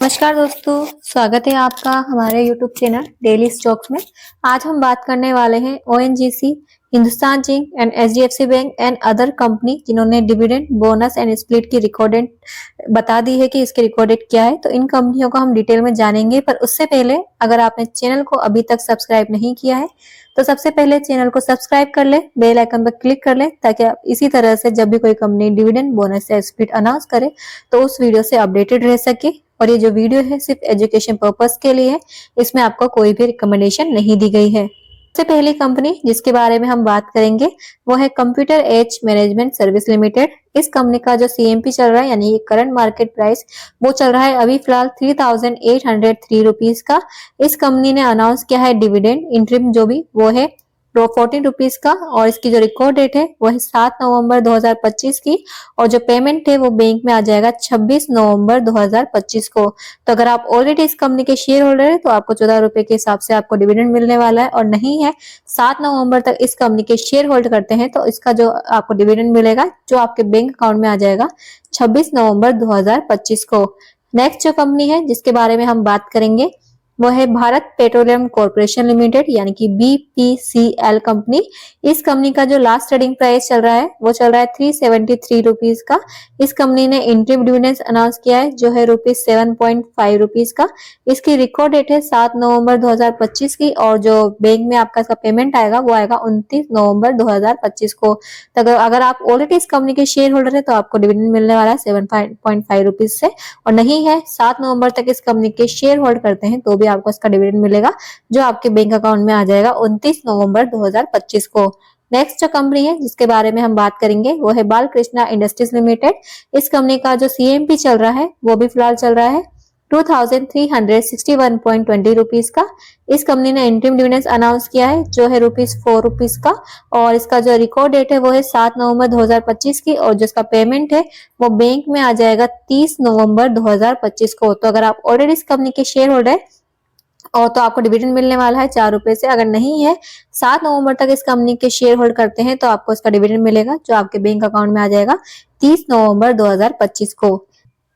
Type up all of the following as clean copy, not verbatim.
नमस्कार दोस्तों, स्वागत है आपका हमारे YouTube चैनल डेली स्टॉक्स में। आज हम बात करने वाले हैं ONGC, Hindustan zinc and HDFC bank and other company जिन्होंने डिविडेंड, बोनस एंड स्प्लिट की रिकॉर्ड डेट बता दी है कि इसकी रिकॉर्ड डेट क्या है। तो इन कंपनियों को हम डिटेल में जानेंगे, पर उससे पहले अगर आपने चैनल को अभी तक सब्सक्राइब नहीं किया है तो सबसे पहले चैनल को सब्सक्राइब कर ले, बेल आइकन पर क्लिक कर ले, ताकि आप इसी तरह से जब भी कोई कंपनी डिविडेंड, बोनस या स्प्लिट अनाउंस करे तो उस वीडियो से अपडेटेड रह सके। और ये जो वीडियो है सिर्फ एजुकेशन पर्पस के लिए है, इसमें आपको कोई भी रिकमेंडेशन नहीं दी गई है। सबसे पहली कंपनी जिसके बारे में हम बात करेंगे वो है computer age management service limited. इस कंपनी का जो सीएमपी चल रहा है यानी करंट मार्केट प्राइस वो चल रहा है अभी फिलहाल 3803 रुपीज का। इस कंपनी ने अनाउंस किया है डिविडेंड इंटरिम जो भी वो है 14 रुपीज का, और इसकी जो रिकॉर्ड डेट है वो है 7 नवंबर 2025 की, और जो पेमेंट है वो बैंक में आ जाएगा 26 नवंबर 2025 को। तो अगर आप ऑलरेडी इस कंपनी के शेयर होल्डर है तो आपको 14 रुपए के हिसाब से आपको डिविडेंड मिलने वाला है, और नहीं है 7 नवंबर तक इस कंपनी के शेयर होल्ड करते हैं तो इसका जो आपको डिविडेंड मिलेगा जो आपके बैंक अकाउंट में आ जाएगा 26 नवंबर 2025 को। नेक्स्ट जो कंपनी है जिसके बारे में हम बात करेंगे वो है भारत पेट्रोलियम कॉर्पोरेशन लिमिटेड यानी कि बीपीसीएल कंपनी। इस कंपनी का जो लास्ट ट्रेडिंग प्राइस चल रहा है वो चल रहा है 373 रुपीज का। इस कंपनी ने इंटरिम डिविडेंड अनाउंस किया है जो है ₹7.5 रुपीज का। इसकी रिकॉर्ड डेट है 7 नवंबर 2025 की, और जो बैंक में आपका इसका पेमेंट आएगा वो आएगा 29 नवंबर 2025 को। तो अगर आप ऑलरेडी इस कंपनी के शेयर होल्डर है तो आपको डिविडेंड मिलने वाला है 7.5 रुपीज से, और नहीं है 7 नवंबर तक इस कंपनी के शेयर होल्ड करते हैं तो भी आपको इसका डिविडेंड मिलेगा जो आपके बैंक अकाउंट में आ जाएगा 29 नवंबर 2025 को। नेक्स्ट जो कंपनी है जिसके बारे में हम बात करेंगे वो है बालकृष्णा इंडस्ट्रीज लिमिटेड। इस कंपनी का जो सीएमपी चल रहा है वो भी फिलहाल चल रहा है 2361.20 रुपीज का। इस कंपनी ने इंटरिम डिविडेंड अनाउंस किया है जो है ₹4 रुपीज का, और इसका जो रिकॉर्ड डेट है वो है 7 नवंबर 2025 की, और जिसका पेमेंट है वो बैंक में आ जाएगा 30 नवंबर 2025 को। तो अगर आप ऑलरेडी इस कंपनी के शेयर होल्डर है और तो आपको डिविडेंड मिलने वाला है 4 रुपए से। अगर नहीं है 7 नवंबर तक इस कंपनी के शेयर होल्ड करते हैं तो आपको इसका डिविडेंड मिलेगा जो आपके बैंक अकाउंट में आ जाएगा 30 नवंबर 2025 को।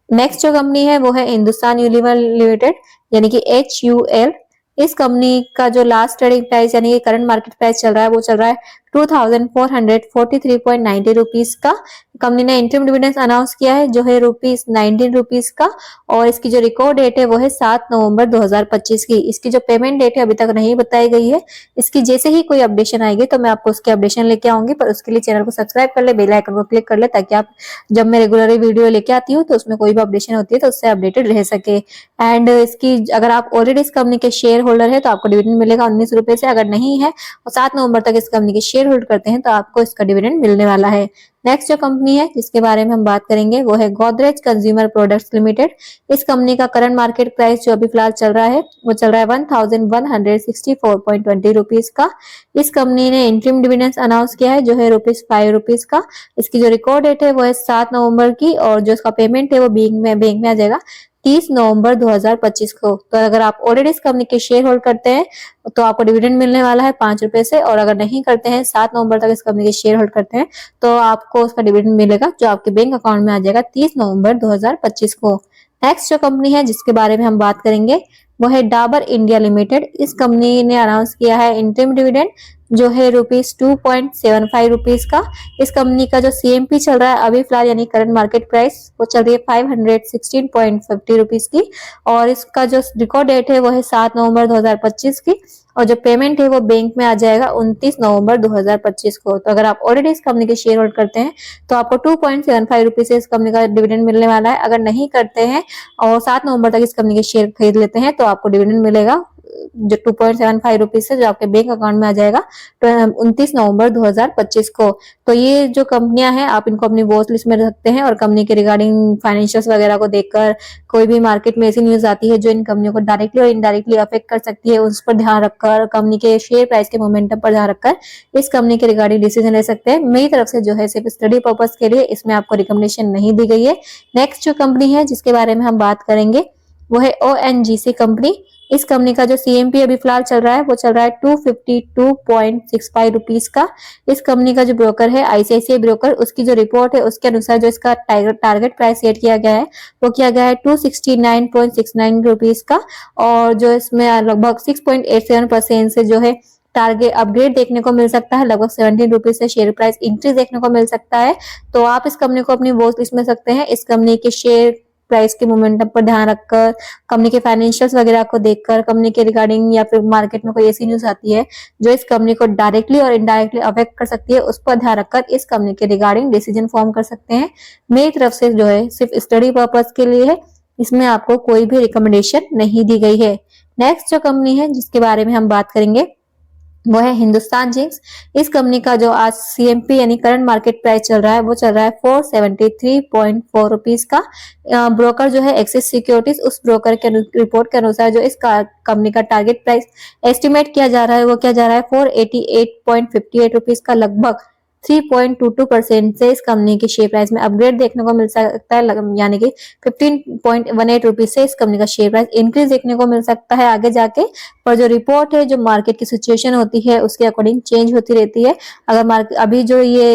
नेक्स्ट जो कंपनी है वो है हिंदुस्तान यूनिलीवर लिमिटेड यानी कि HUL। इस कंपनी का जो लास्ट ट्रेडिंग प्राइस यानी कि करंट मार्केट प्राइस चल रहा है वो चल रहा है 2443.90 रुपीज का। कंपनी ने इंटरिम डिविडेंड अनाउंस किया है जो है ₹19 रुपीज का, और इसकी जो रिकॉर्ड डेट है वो है 7 नवंबर 2025 की। इसकी जो पेमेंट डेट है अभी तक नहीं बताई गई है। इसकी जैसे ही कोई अपडेशन आएगी तो मैं आपको उसकी अपडेशन लेके आऊंगी, पर उसके लिए चैनल को सब्सक्राइब कर ले, बेल आइकन को क्लिक कर ले, ताकि आप जब मैं रेगुलरली वीडियो लेके आती हूँ तो उसमें कोई भी अपडेशन होती है तो उससे अपडेटेड रह सके। एंड इसकी अगर आप ऑलरेडी इस कंपनी के शेयर होल्डर है तो आपको डिविडेंड मिलेगा 19 रुपए से। अगर नहीं है और 7 नवंबर तक इस कंपनी के शेयर होल्ड करते हैं तो आपको इसका डिविडेंड मिलने वाला है। नेक्स्ट जो कंपनी है जिसके बारे में हम बात करेंगे वो है गोदरेज कंज्यूमर प्रोडक्ट्स लिमिटेड। इस कंपनी का करंट मार्केट प्राइस जो अभी फिलहाल चल रहा है वो चल रहा है 1164.20 रुपीज का। इस कंपनी ने इंटरिम डिविडेंड अनाउंस किया है जो है ₹5 रुपीज का। इसकी जो रिकॉर्ड डेट है वो है 7 नवंबर की, और जो इसका पेमेंट है वो बैंक में आ जाएगा 30 नवंबर 2025 को। तो अगर आप ऑलरेडी इस कंपनी के शेयर होल्ड करते हैं तो आपको डिविडेंड मिलने वाला है 5 रुपए से, और अगर नहीं करते हैं 7 नवंबर तक इस कंपनी के शेयर होल्ड करते हैं तो आपको उसका डिविडेंड मिलेगा जो आपके बैंक अकाउंट में आ जाएगा 30 नवंबर 2025 को। नेक्स्ट जो कंपनी है जिसके बारे में हम बात करेंगे वो है डाबर इंडिया लिमिटेड। इस कंपनी ने अनाउंस किया है इंटरिम डिविडेंड जो है ₹2.75 रुपीज का। इस कंपनी का जो सीएमपी चल रहा है अभी फिलहाल यानी करंट मार्केट प्राइस वो चल रही है 516.50 रुपीज की, और इसका जो रिकॉर्ड डेट है वो है 7 नवंबर 2025 की, और जो पेमेंट है वो बैंक में आ जाएगा 29 नवंबर 2025 को। तो अगर आप ऑलरेडी इस कंपनी के शेयर होल्ड करते हैं तो आपको 2.75 रुपीज से इस कंपनी का डिविडेंड मिलने वाला है। अगर नहीं करते हैं और 7 नवंबर तक इस कंपनी के शेयर खरीद लेते हैं तो आपको डिविडेंड मिलेगा जो 2.75 रुपीज से जो आपके बैंक अकाउंट में आ जाएगा 29 नवंबर 2025 को। तो ये जो कंपनियां हैं आप इनको अपनी वॉच लिस्ट में रख सकते हैं, और कंपनी के रिगार्डिंग फाइनेंशियल्स वगैरह को देखकर कोई भी मार्केट में ऐसी न्यूज आती है जो इन कंपनियों को डायरेक्टली और इनडायरेक्टली अफेक्ट कर सकती है, उस पर ध्यान रखकर, कंपनी के शेयर प्राइस के मोमेंटम पर ध्यान रखकर इस कंपनी के रिगार्डिंग डिसीजन ले सकते हैं। मेरी तरफ से जो है सिर्फ स्टडी पर्पज के लिए इसमें आपको रिकमेंडेशन नहीं दी गई है। नेक्स्ट जो कंपनी है जिसके बारे में हम बात करेंगे वो है ONGC कंपनी। इस कंपनी का जो CMP अभी फिलहाल चल रहा है वो चल रहा है 252.65 रुपीज का। इस कंपनी का जो ब्रोकर है ICICI ब्रोकर, उसकी जो रिपोर्ट है उसके अनुसार जो इसका टारगेट प्राइस सेट किया गया है वो किया गया है 269.69 रुपीज का। और जो इसमें लगभग 6.87% से जो है टारगेट अपग्रेड देखने को मिल सकता है, लगभग 17 रुपीज से शेयर प्राइस इंक्रीज देखने को मिल सकता है। तो आप इस कंपनी को अपनी वॉच लिस्ट में सकते हैं। इस कंपनी के शेयर प्राइस के मोमेंटम पर ध्यान रखकर, कंपनी के फाइनेंशियल्स वगैरह को देखकर, कंपनी के रिगार्डिंग या फिर मार्केट में कोई ऐसी न्यूज आती है जो इस कंपनी को डायरेक्टली और इनडायरेक्टली अफेक्ट कर सकती है, उस पर ध्यान रखकर इस कंपनी के रिगार्डिंग डिसीजन फॉर्म कर सकते हैं। मेरी तरफ से जो है सिर्फ स्टडी पर्पज के लिए है, इसमें आपको कोई भी रिकमेंडेशन नहीं दी गई है। नेक्स्ट जो कंपनी है जिसके बारे में हम बात करेंगे वो है हिंदुस्तान जिंक्स। इस कंपनी का जो आज CMP यानी करंट मार्केट प्राइस चल रहा है वो चल रहा है 473.4 रुपीज का। ब्रोकर जो है एक्सिस सिक्योरिटीज, उस ब्रोकर के रिपोर्ट के अनुसार जो इस कंपनी का टारगेट प्राइस एस्टिमेट किया जा रहा है वो किया जा रहा है 488.58 रुपीज का। लगभग 3.22% से इस कंपनी की शेयर प्राइस में अपग्रेड देखने को मिल सकता है, यानी कि 15.18 रुपीज से इस कंपनी का शेयर प्राइस इंक्रीज देखने को मिल सकता है आगे जाके। पर जो रिपोर्ट है, जो मार्केट की सिचुएशन होती है उसके अकॉर्डिंग चेंज होती रहती है। अगर मार्केट अभी जो ये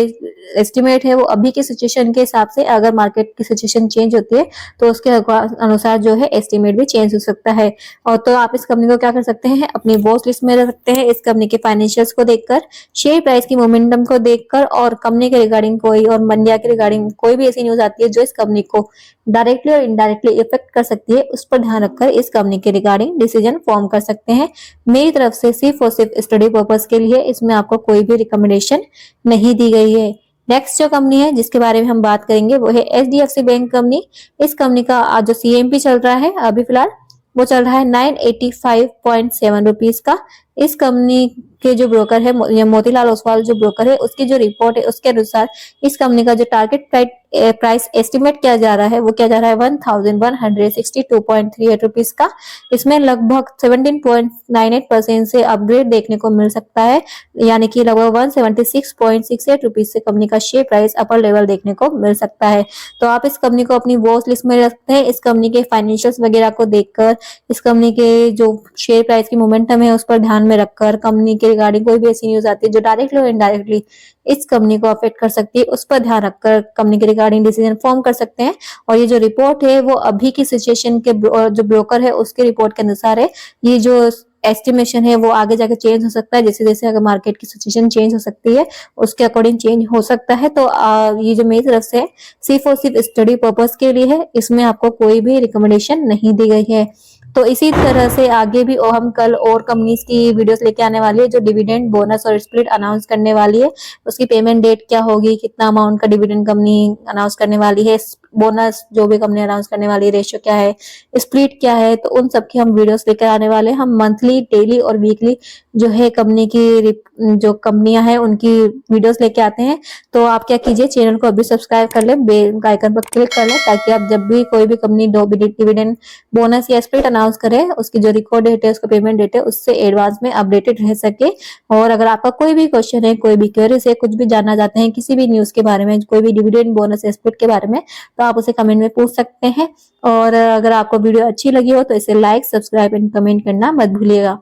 एस्टिमेट है वो अभी की सिचुएशन के हिसाब से, अगर मार्केट की सिचुएशन चेंज होती है तो उसके अनुसार जो है एस्टिमेट भी चेंज हो सकता है। और तो आप इस कंपनी को क्या कर सकते हैं, अपनी वॉच लिस्ट में रख सकते हैं। इस कंपनी के फाइनेंशियल्स को देखकर, शेयर प्राइस की मोमेंटम को देखकर और कंपनी के रिगार्डिंग कोई और मंडिया के रिगार्डिंग कोई भी ऐसी न्यूज आती है जो इस कंपनी को डायरेक्टली और इनडायरेक्टली इफेक्ट कर सकती है, उस पर ध्यान रखकर इस कंपनी के रिगार्डिंग डिसीजन फॉर्म कर सकते हैं। मेरी तरफ से सिर्फ और सिर्फ स्टडी पर्पस के लिए, इसमें आपको कोई भी रिकमेंडेशन नहीं दी गई है। नेक्स्ट जो कंपनी है जिसके बारे में हम बात करेंगे वो है HDFC बैंक कंपनी। इस कंपनी का आज जो CMP चल रहा है अभी फिलहाल वो चल रहा है 985.7 रुपीज का। इस कंपनी के जो ब्रोकर है मोतीलाल ओसवाल जो ब्रोकर है, उसकी जो रिपोर्ट है उसके अनुसार इस कंपनी का जो टारगेट प्राइस एस्टिमेट किया जा रहा है वो किया जा रहा है 1162.38 रुपीज का। इसमें लगभग 17.98% से अपग्रेड देखने को मिल सकता है, यानी कि लगभग 176.68 रुपीज से कंपनी का शेयर प्राइस अपर लेवल देखने को मिल सकता है। तो आप इस कंपनी को अपनी वॉच लिस्ट में रखते हैं। इस कंपनी के फाइनेंशियल्स वगैरह को देखकर, इस कंपनी के जो शेयर प्राइस की मोमेंटम है उस पर ध्यान में रखकर, कंपनी के रिगार्डिंग कोई भी ऐसी न्यूज आती है जो डायरेक्टली और इनडायरेक्टली इस कंपनी को अफेक्ट कर सकती है, उस पर ध्यान रखकर कंपनी के रिगार्डिंग डिसीजन फॉर्म कर सकते हैं। और ये जो रिपोर्ट है वो अभी की सिचुएशन के जो ब्रोकर है उसके रिपोर्ट के अनुसार है। ये जो एस्टिमेशन है वो आगे जाके चेंज हो सकता है, जैसे जैसे अगर मार्केट की सिचुएशन चेंज हो सकती है उसके अकॉर्डिंग चेंज हो सकता है। तो ये जो मेरी तरफ से सिर्फ और सिर्फ स्टडी पर्पस के लिए है, इसमें आपको कोई भी रिकमेंडेशन नहीं दी गई है। तो इसी तरह से आगे भी हम कल और कंपनीज की वीडियोस लेके आने वाली है जो डिविडेंड, बोनस और स्प्लिट अनाउंस करने वाली है। उसकी पेमेंट डेट क्या होगी, कितना अमाउंट का डिविडेंड कंपनी अनाउंस करने वाली है, बोनस जो भी कंपनी अनाउंस करने वाली है रेशियो क्या है, स्प्लिट क्या है, तो उन सब की हम वीडियोस लेकर आने वाले हैं। हम मंथली, डेली और वीकली जो है कंपनी की जो कंपनियां हैं उनकी वीडियोस लेके आते हैं। तो आप क्या कीजिए, चैनल को अभी सब्सक्राइब कर ले, बेल आइकन पर क्लिक कर ले, ताकि आप जब भी कोई भी कंपनी डिविडेंड, बोनस या स्प्लिट अनाउंस करे, उसकी जो रिकॉर्ड डेट है, उसका पेमेंट डेट है, उससे एडवांस में अपडेटेड रह सके। और अगर आपका कोई भी क्वेश्चन है, कोई भी क्वेरीज है, कुछ भी जानना चाहते हैं किसी भी न्यूज के बारे में, कोई भी डिविडेंड, बोनस या स्प्लिट के बारे में, तो आप उसे कमेंट में पूछ सकते हैं। और अगर आपको वीडियो अच्छी लगी हो तो इसे लाइक, सब्सक्राइब एंड कमेंट करना मत भूलिएगा।